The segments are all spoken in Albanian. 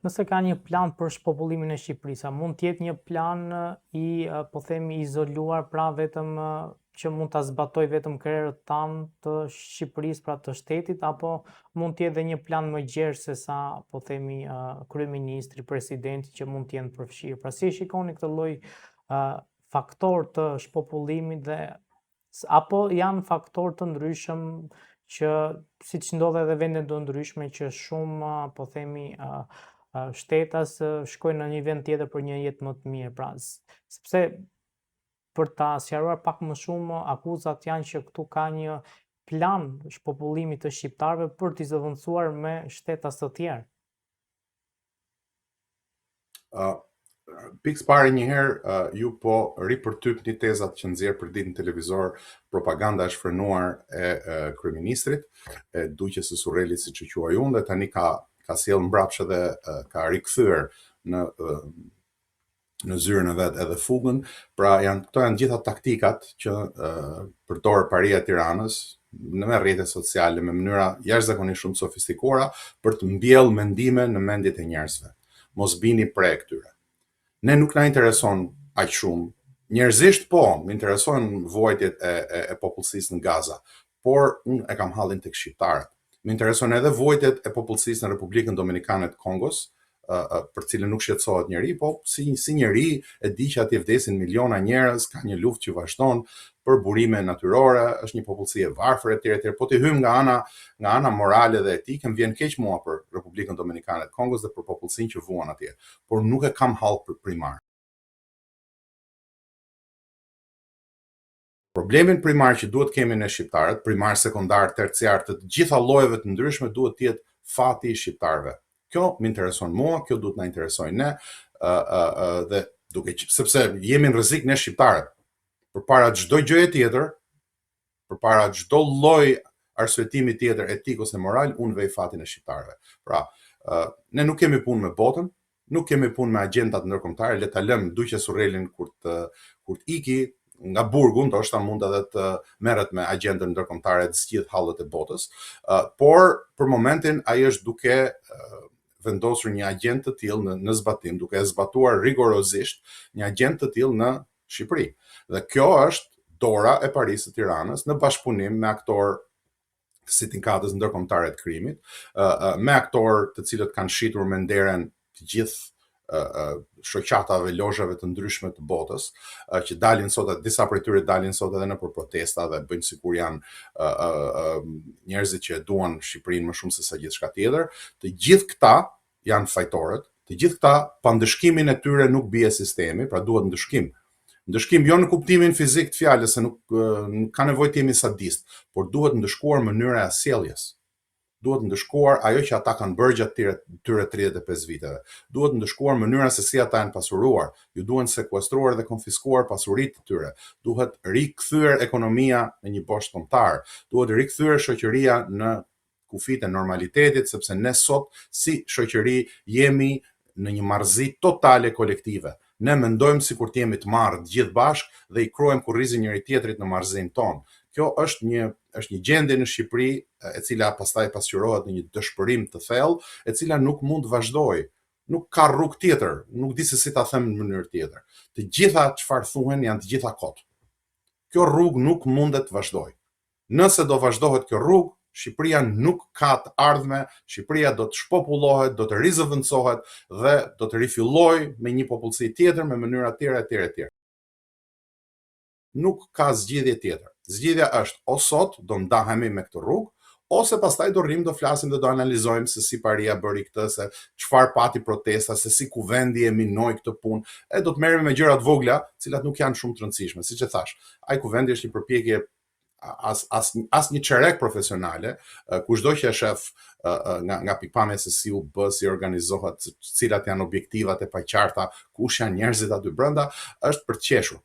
Nëse ka një plan për shpopullimin e Shqipërisë, a mund të jetë një plan i, po themi, izoluar, pra vetëm që mund ta zbatoj vetëm krerët tanë të Shqipërisë, pra të shtetit, apo mund të jetë dhe një plan më gjerë se sa, po themi, kryeministri, presidenti që mund të jenë përfshirë. Pra si e shikoni këtë lloj faktor të shpopullimit dhe apo janë faktor të ndryshëm që siç ndodh edhe vende të ndryshme që shumë, po themi, shtetas shkojnë në një vend tjetër për një jetë më të mirë. Pra, sepse për ta sqaruar pak më shumë, akuzat janë që këtu ka një plan shpopullimi të shqiptarëve për t'i zëvendësuar me shtetas të tjerë. Pikës pare njëherë ju po ripërtypni tezat që nxjerr për ditë në televizor, propaganda e shfrenuar e kryeministrit, e duqes së Surrelit, siç e quaj unë, dhe tani ka sjell mbrapsht edhe ka rikthyer në zyrën e vet edhe fugën. Pra këto janë gjitha taktikat që përdor Paria e Tiranës në rrjetet sociale me mënyra jashtëzakonisht shumë sofistikuara për të mbjellë mendime në mendjet e njerëzve. Mos bini pre këtyre. Ne nuk na intereson aq shumë. Njerëzisht po, më interesojnë vuajtjet e popullsisë në Gaza, por unë e kam hallin tek shqiptarët. Më interesojnë edhe vuajtjet e popullsisë në Republikën Dominikane të Kongos, për cilën nuk shqetësohet njeri, po si njeri e di që atje vdesin miliona njerëz, ka një luftë që vazhdon për burime natyrore, është një popullsi e varfër etj. Po të hym nga ana morale dhe etike, më vjen keq mua për Republikën Dominikane të Kongos dhe për popullsinë që vuan atje, por nuk e kam hall për primar. Problemin primar që duhet kemi ne shqiptarët, primar, sekondar, terciar, të gjitha llojeve të ndryshme, duhet të jetë fati i shqiptarëve. Kjo më intereson mua, kjo duhet na interesojë ne, dhe sepse jemi në rrezik ne shqiptarët. Përpara çdo gjëje tjetër, përpara çdo lloj arsyetimi tjetër etik ose moral, unë vej fatin e shqiptarëve. Pra, ne nuk kemi punë me botën, nuk kemi punë me agjendat ndërkombëtare, le ta lëm duqes Surrelin kur të iki nga burgu, ndoshta mund edhe të merret me agjendën ndërkombëtare të zgjidh hallët e botës, por për momentin ai është duke vendosur një agjend të tillë në zbatim, duke zbatuar rigorozisht një agjend të tillë në Shqipëri. Dhe kjo është dora e Parisë së Tiranës në bashkëpunim me aktorë të sindikatës ndërkombëtare të krimit, me aktorë të cilët kanë shitur me nderen të gjithë shoqatave, lozhave të ndryshme të botës, që dalin sot, disa prej tyre dalin sot edhe nëpër protesta dhe bëjnë sikur janë njerëzit që e duan Shqipërinë më shumë se sa gjithçka tjetër. Të gjithë këta janë fajtorët, të gjithë këta pa ndëshkimin e tyre nuk bie sistemi, pra duhet ndëshkim. Ndëshkim jo në kuptimin fizik të fjalës, se nuk ka nevojë të jemi sadist, por duhet ndëshkuar mënyra e sjelljes. Duhet ndëshkuar ajo që ata kanë bërë gjatë tyre 35 viteve. Duhet ndëshkuar mënyra se si ata janë pasuruar. Ju duhen sekuestruar dhe konfiskuar pasuritë të tyre. Duhet rikthyer ekonomia në një bosh kombëtar. Duhet rikthyer shoqëria në kufit e normalitetit, sepse ne sot si shoqëri jemi në një marrëzi totale kolektive. Ne mendojmë sikur të jemi të marrë të gjithë bashkë dhe i kruajmë kurrizin njëri tjetrit në marrëzinë tonë. Kjo është një gjendje në Shqipëri e cila pastaj pasqyrohet në një dëshpërim të thellë, e cila nuk mund të vazhdojë. Nuk ka rrugë tjetër, nuk di se si ta them në mënyrë tjetër. Të gjitha çfarë thuhen janë të gjitha kot. Kjo rrugë nuk mundet të vazhdojë. Nëse do vazhdohet kjo rrugë, Shqipëria nuk ka të ardhme, Shqipëria do të shpopullohet, do të rizëvendësohet dhe do të rifillojë me një popullsi tjetër me mënyra tjera etj. Nuk ka zgjidhje tjetër. Zgjidhja është o sot do ndahemi me këtë rrugë, ose pastaj do rrim, do flasim dhe do analizojmë se si Paria bëri këtë, se çfarë pati protesta, se si kuvendi e minoi këtë punë, e do të merremi me gjëra të vogla, cilat nuk janë shumë të rëndësishme. Siç e thash, ai kuvendi është një përpjekje as një çerek profesionale, kushdo që e shef nga pikpamja se si u bë, si organizohet, cilat janë objektivat e paqarta, kush janë njerëzit aty brenda, është për të qeshur.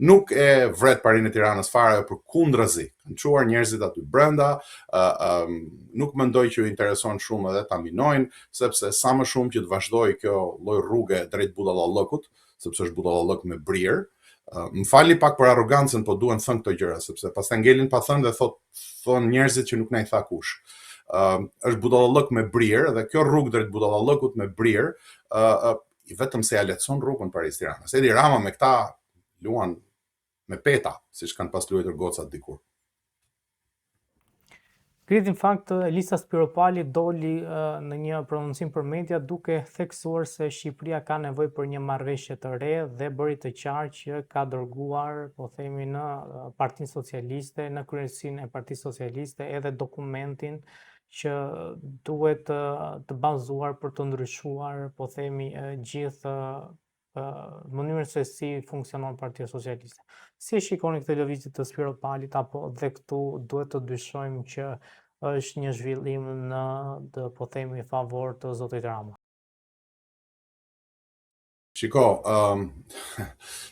Nuk e vret Parinë e Tiranës fare, për kundrazi, kanë çuar njerëzit aty brenda, nuk mendoj që ju intereson shumë edhe ta minojnë, sepse sa më shumë që të vazhdojë kjo lloj rruge drejt budallallëkut, sepse është budallallëk me brir. Më falni pak për arrogancën, po duhen thënë këto gjëra, sepse pastaj ngelin pa thënë dhe thon njerëzit që nuk na i tha kush. është budallallëk me brirë dhe kjo rrugë drejt budallallëkut me brirë vetëm se ja lehtëson rrugën Paris-Tiranës. Edi Rama me këta luan me peta, siç kanë pas luajtur gocat dikur. Kriti, në fakt, Elisa Spiropali doli në një prononcim për media duke theksuar se Shqipëria ka nevojë për një marrëveshje të re dhe bëri të qartë që ka dërguar, po themi, në Partinë Socialiste, në kryesinë e Partisë Socialiste edhe dokumentin që duhet të bazuar për të ndryshuar, po themi, gjithë mënyrën se si funksionon Partia Socialiste. Si e shikoni këtë lëvizje të Spiropalit, apo dhe këtu duhet të dyshojmë që është një zhvillim në, po themi, favor të zotit Rama? Shiko,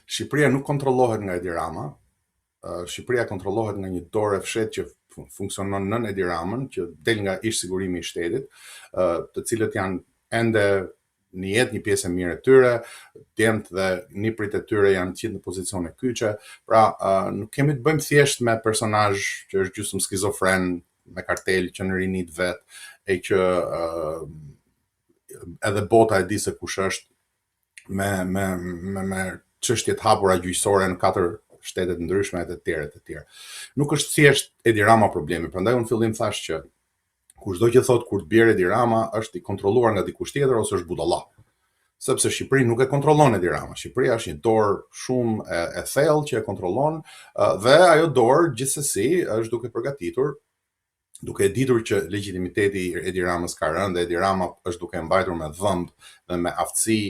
Shqipëria nuk kontrollohet nga Edi Rama. Shqipëria kontrollohet nga një dorë e fshehtë që funksionon nën Edi Ramën, që del nga ish sigurimi i shtetit, të cilët janë ende në jetë një pjesë e mirë e tyre, djemt dhe niprit e tyre janë gjithë në pozicione kyçe. Pra, nuk kemi të bëjmë thjesht me personazh që është gjysmë skizofren, me kartel që në rinit vet, e që edhe bota e di se kush është me çështjet hapura gjyqësore në 4 shtete të ndryshme e të tjera. Nuk është thjesht Edi Rama problemi, prandaj unë fillim thash që kushdo që thot kur të bjerë Edi Rama është i kontrolluar nga dikush tjetër ose është budalla. Sepse Shqipëri nuk e kontrollon Edi Rama. Shqipëria është një dorë shumë e thellë që e kontrollon dhe ajo dorë gjithsesi është duke përgatitur, duke ditur që legitimiteti i Edi Ramës ka rënë dhe Edi Rama është duke mbajtur me dhëmb dhe me aftësi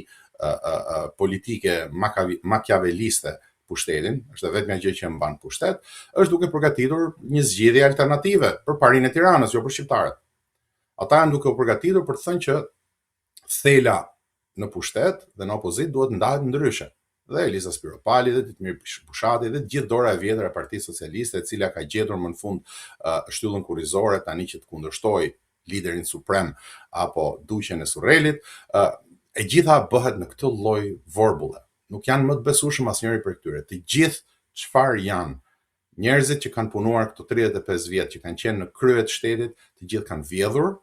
politike makiaveliste pushtetin, është vetmja gjë që mban pushtet, është duke përgatitur një zgjidhje alternative për parinë e Tiranës, jo për shqiptarët. Ata janë duke u përgatitur për të thënë që thela në pushtet dhe në opozit duhet ndahet ndryshe. Dhe Elisa Spiropali dhe Ditmir Bushati dhe gjithë dora e vjetër e Partisë Socialiste, e cila ka gjetur më në fund shtyllën kurrizore tani që të kundërshtoj liderin suprem apo duqen e Surrelit, e gjitha bëhet në këtë lloj vorbulle. Nuk janë më të besueshëm asnjëri prej tyre. Të gjithë çfarë janë njerëzit që kanë punuar këto 35 vjet, që kanë qenë në krye të shtetit, të gjithë kanë vjedhur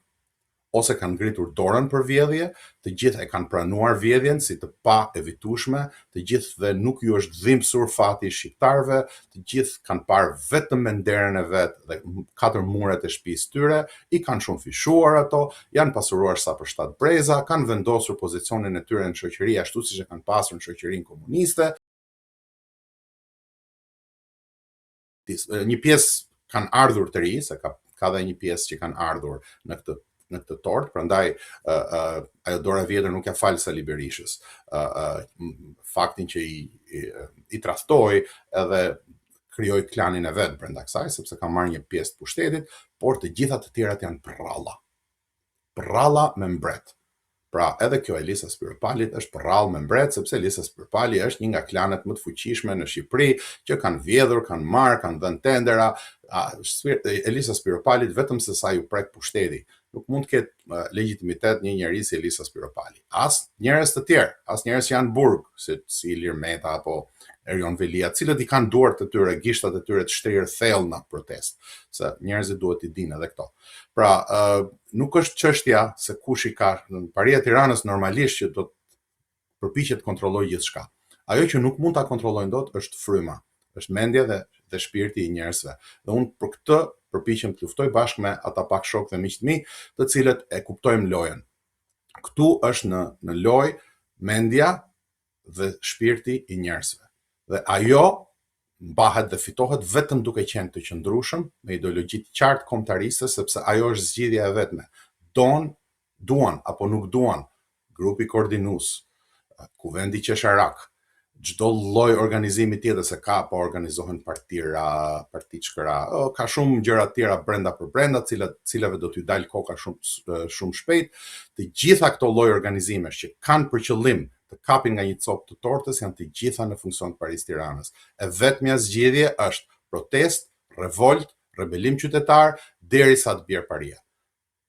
ose kanë ngritur dorën për vjedhje, të gjithë e kanë pranuar vjedhjen si të pa evitueshme, të gjithë dhe nuk ju është dhimbësur fati i shqiptarëve, të gjithë kanë parë vetëm me nderën e vet dhe 4 muret e shtëpisë tyre, i kanë shumë fishuar ato, janë pasuruar sa për 7 breza, kanë vendosur pozicionin e tyre në shoqëri ashtu siç e kanë pasur në shoqërinë komuniste. Një pjesë kanë ardhur të ri, se ka dhe një pjesë që kanë ardhur në këtë tort, prandaj ajo dora e vjetër nuk ja fal Sali Berishës. Faktin që i tradhtoi edhe krijoi klanin e vet brenda kësaj, sepse ka marrë një pjesë të pushtetit, por të gjitha të tjerat janë prralla me mbret. Pra, edhe kjo Elisa Spiropalit është prrall me mbret, sepse Elisa Spiropali është një nga klanet më të fuqishme në Shqipëri, që kanë vjedhur, kanë marrë, kanë dhënë tendera. Elisa Spiropalit vetëm se sa ju prek pushteti. Nuk mund të ketë legitimitet një njerëz si Elisa Spiropali. As njerëz të tjerë, as njerëz që janë burg, si Ilir Meta apo Erion Velia, cilët i kanë duart të tyre, gishtat e tyre të shtrirë thellë në protest, se njerëzit duhet i dinë edhe këto. Pra, nuk është çështja se kush i ka. Paria e Tiranës normalisht që do të përpiqet të kontrollojë gjithçka. Ajo që nuk mund ta kontrollojnë dot është fryma, është mendja dhe shpirti i njerëzve. Dhe unë për këtë përpiqem të luftoj bashkë me ata pak shokë dhe miq të mi, të cilët e kuptojmë lojën. Këtu është në lojë mendja dhe shpirti i njerëzve. Dhe ajo mbahet dhe fitohet vetëm duke qenë të qëndrueshëm me ideologji të qartë kombëtariste, sepse ajo është zgjidhja e vetme. Duan apo nuk duan grupi koordinues, kuvendi qesharak, çdo lloj organizimi tjetër, se ka po organizohen partira, partiçkëra, ka shumë gjëra të tjera brenda për brenda, cilave do t'ju dalë koka shumë shpejt. Të gjitha këto lloj organizimesh që kanë për qëllim të kapin nga një copë të tortës janë të gjitha në funksion të Paris-Tiranës. E vetmja zgjidhje është protest, revolt, rebelim qytetar derisa të bjerë paria.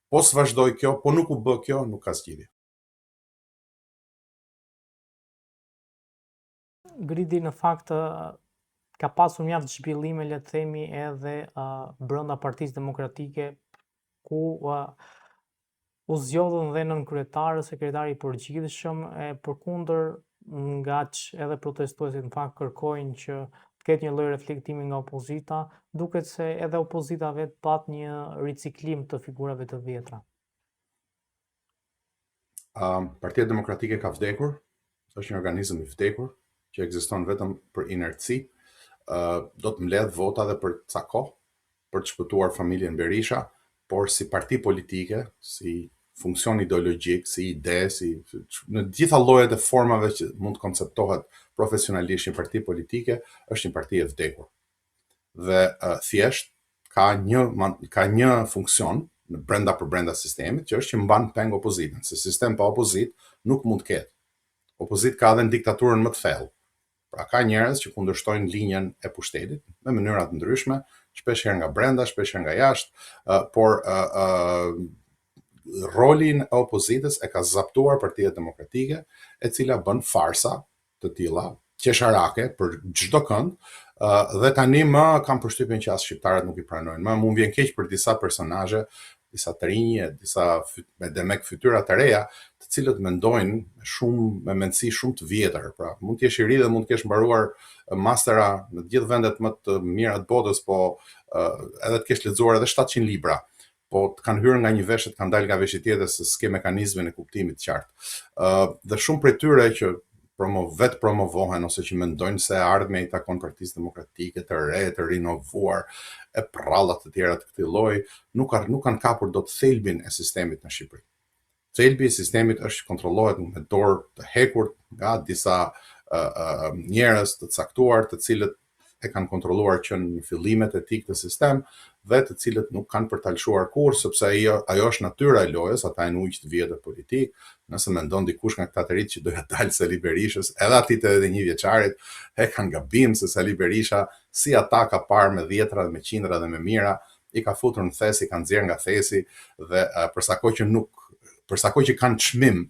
Po s'vazhdoj kjo, po nuk u bë kjo, nuk ka zgjidhje. Gridi, në fakt ka pasur mjaft zhvillime, le të themi, edhe brenda Partisë Demokratike, ku u zgjodhën dhe nën kryetarë, sekretari i përgjithshëm, e përkundër nga që edhe protestuesit në fakt kërkojnë që të ketë një lloj reflektimi nga opozita, duket se edhe opozita vetë pat një riciklim të figurave të vjetra. Partia Demokratike ka vdekur, është një organizëm i vdekur që ekziston vetëm për inerci. Do të mbledh vota dhe për ca kohë për të shpëtuar familjen Berisha, por si parti politike, si funksion ideologjik, si ide, në gjitha llojet e formave që mund të konceptohet profesionalisht një parti politike, është një parti e vdekur. Dhe thjesht ka një funksion në brenda sistemit, që është që mban peng opozitën, se sistem pa opozit nuk mund të ketë. Opozit ka edhe në diktaturën më të thellë. Pra ka njerëz që kundërshtojnë linjën e pushtetit me mënyra të ndryshme, shpesh herë nga brenda, shpesh herë nga jashtë, por rolin e opozitës e ka zaptuar Partia Demokratike, e cila bën farsa të tilla qesharake për çdo kënd, dhe tani më kam përshtypjen që as shqiptarët nuk i pranojnë. Më vjen keq për disa personazhe, disa të rinj, disa me fytyra të reja, të cilët mendojnë me mendësi shumë të vjetër. Pra, mund të jesh i ri dhe mund të kesh mbaruar mastera në të gjithë vendet më të mira të botës, po edhe të kesh lexuar edhe 700 libra, po të kanë hyrë nga një veshë, të kanë dalë nga veshë tjetër se s'ke mekanizmin e kuptimit të qartë. Dhe shumë prej tyre që vetë promovohen ose që mendojnë se ardhmja i takon Partisë Demokratike, të re, të rinovuar, e prallat të tjera të këtij lloji, nuk kanë kapur dot thelbin e sistemit në Shqipëri. Thelbi i sistemit është që kontrollohet me dorë të hekur nga disa njerëz të caktuar, të cilët e kanë kontrolluar që në fillimet e tij këtë sistem, dhe të cilët nuk kanë përtalshuar kurrë, sepse ajo është natyra e lojës, ata janë ujë të vjetër politik. Nëse mendon dikush nga këta të rinj që doja dalë Sali Berishës, edhe aty të 21 vjeçarit, e kanë gabim se Sali Berisha si ata ka parë me dhjetra dhe me qindra dhe me mira, i ka futur në thes, i kanë nxjerr nga thesi, dhe përsa kohë që kanë çmim,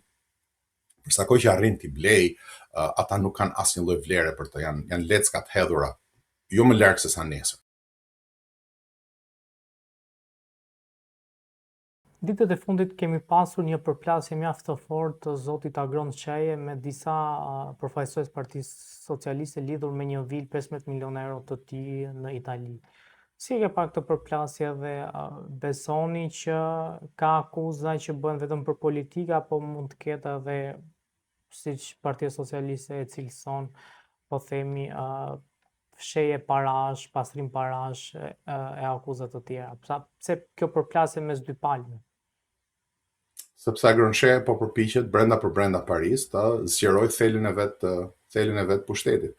përsa kohë që arrin t'i blej, ata nuk kanë asnjë lloj vlere për të, janë lecka të hedhura, jo më larg se sa nesër. Ditët e fundit kemi pasur një përplasje mjaft të fortë të zotit Agron Çaje me disa përfaqësues Partisë Socialiste lidhur me një vilë 15 milion euro të tij në Itali. Si e ke parë këtë përplasje dhe besoni që ka akuza që bëhen vetëm për politikë, apo mund të ketë edhe, siç Partia Socialiste e cilëson, po themi, fshehje parash, pastrim parash e akuzat të tjera? Pse kjo përplasje mes dy palëve? Sepse Agron Çaje po përpiqet brenda Paris të zgjerojë thelin e vet pushtetit.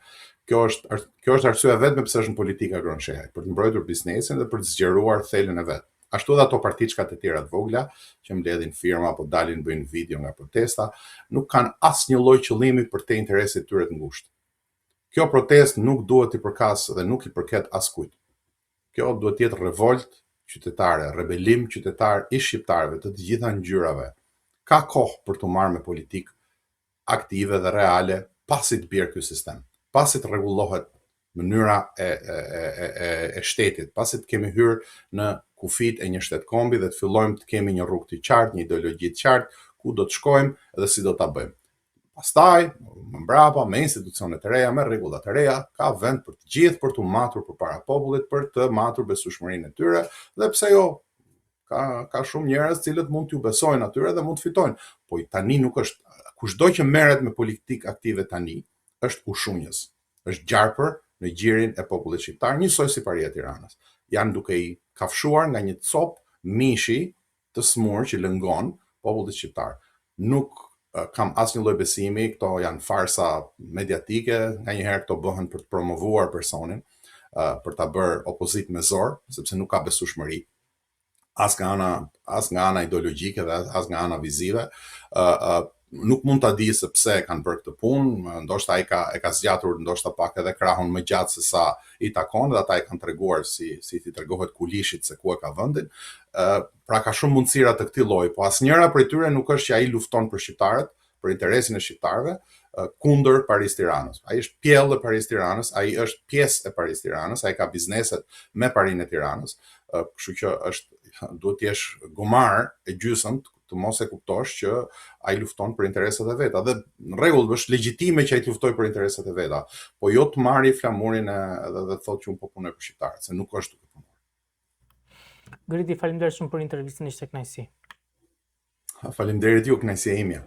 Kjo është arsyeja vetme pse është në politikë Agron Çaje, për të mbrojtur biznesin dhe për të zgjeruar thelin e vet. Ashtu edhe ato partiçkat e tjera të vogla që mbledhin firma apo dalin bëjnë video nga protesta, nuk kanë asnjë lloj qëllimi për te interesit tyre të ngushtë. Kjo protestë nuk duhet i përkas dhe nuk i përket askujt. Kjo duhet të jetë revolt qytetare, rebelim qytetar i shqiptarëve të gjitha ngjyrave. Ka kohë për të marrë me politikë aktive dhe reale pasi të bjerë ky sistem, pasi të rregullohet mënyra e shtetit, pasi të kemi hyrë në kufit e një shtetkombi dhe të fillojmë të kemi një rrugë të qartë, një ideologji të qartë, ku do të shkojmë dhe si do ta bëjmë. Pastaj, më mbrapa, me institucionet e reja, me rregullat e reja, ka vend për të gjithë për të matur përpara popullit, për të matur besueshmërinë e tyre, dhe pse jo, ka shumë njerëz cilët mund t'ju besojnë atyre dhe mund të fitojnë. Po tani nuk është, kushdo që merret me politikë aktive tani, është ushunjës, është gjarpër në gjirin e popullit shqiptar, njësoj si Paria e Tiranës. Janë duke i kafshuar nga një cop mishi të smur që lëngon popullit shqiptar. Nuk kam asnjë lloj besimi, këto janë farsa mediatike, nganjëherë këto bëhen për të promovuar personin, për ta bërë opozitë me zor, sepse nuk ka besueshmëri, as nga ana ideologjike dhe as nga ana vizive. Nuk mund ta di se pse kanë bërë këtë punë, ndoshta ai e ka zgjatur ndoshta pak edhe krahun më gjatë se sa i takon, dhe ata e kanë treguar si ti tregohet kulishit se ku e ka vendin. Pra ka shumë mundësira të këtij lloji, po asnjëra prej tyre nuk është që ai lufton për shqiptarët, për interesin e shqiptarëve, kundër Parisë Tiranës. Ai është pjellë e Parisë Tiranës, ai është pjesë e Parisë Tiranës, ai ka bizneset me Parinë e Tiranës, kështu që është duhet t'jesh gomar e gjysmë të mos e kuptosh që ai lufton për interesat e veta. Dhe në rregull, është legjitime që ai të luftoj për interesat e veta, po jo të marrë flamurin dhe të thotë që unë po punoj për shqiptarët, se nuk është duke punuar. Griti, faleminderit shumë për intervistën, ishte kënaqësi. Faleminderit ju, kënaqësia ime.